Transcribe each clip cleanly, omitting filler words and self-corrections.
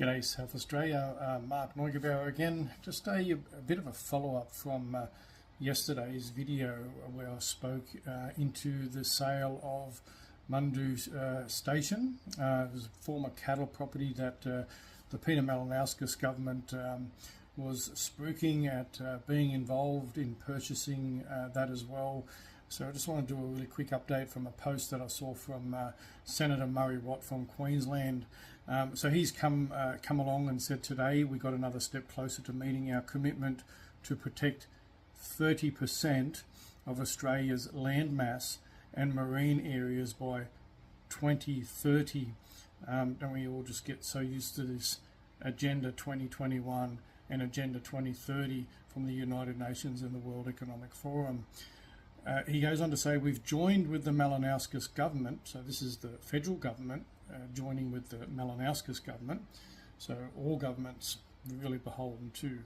G'day South Australia, Mark Neugebauer again. Just a bit of a follow-up from yesterday's video where I spoke into the sale of Mundu Station. It was a former cattle property that the Peter Malinauskas government was spruiking at being involved in purchasing that as well. So I just want to do a really quick update from a post that I saw from Senator Murray Watt from Queensland. So he's come along and said today we got another step closer to meeting our commitment to protect 30% of Australia's land mass and marine areas by 2030. Don't we all just get so used to this Agenda 2021 and Agenda 2030 from the United Nations and the World Economic Forum? He goes on to say, we've joined with the Malinauskas government, so this is the federal government joining with the Malinauskas government, so all governments are really beholden to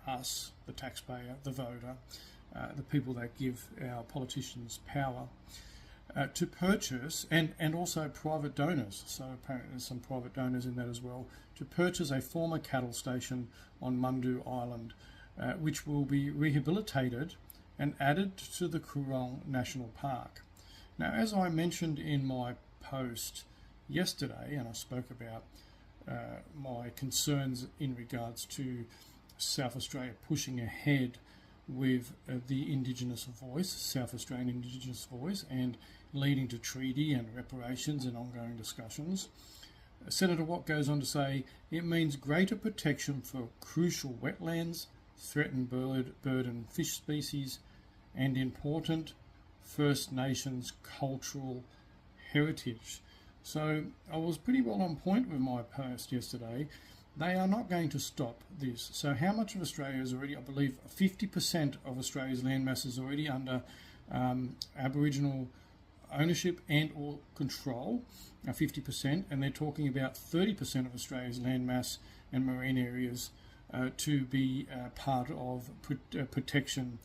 us, the taxpayer, the voter, the people that give our politicians power, to purchase, and also private donors, so apparently there's some private donors in that as well, to purchase a former cattle station on Mundu Island, which will be rehabilitated and added to the Coorong National Park. Now, as I mentioned in my post yesterday, and I spoke about my concerns in regards to South Australia pushing ahead with the Indigenous voice, South Australian Indigenous voice, and leading to treaty and reparations and ongoing discussions, Senator Watt goes on to say, it means greater protection for crucial wetlands, threatened bird and fish species, and important First Nations cultural heritage. So I was pretty well on point with my post yesterday. They are not going to stop this. So how much of Australia is already, I believe 50% of Australia's landmass is already under Aboriginal ownership and or control, 50%, and they're talking about 30% of Australia's landmass and marine areas to be part of protection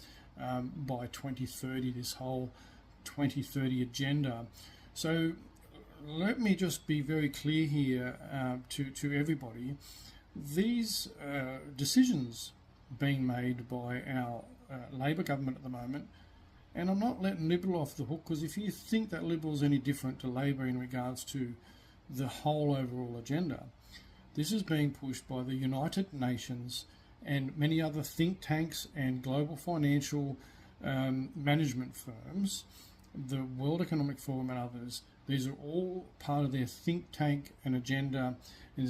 by 2030, this whole 2030 agenda. So let me just be very clear here to everybody. These decisions being made by our Labor government at the moment, and I'm not letting Liberal off the hook, because if you think that Liberal's any different to Labor in regards to the whole overall agenda, this is being pushed by the United Nations and many other think tanks and global financial management firms, the World Economic Forum and others. These are all part of their think tank and agenda, and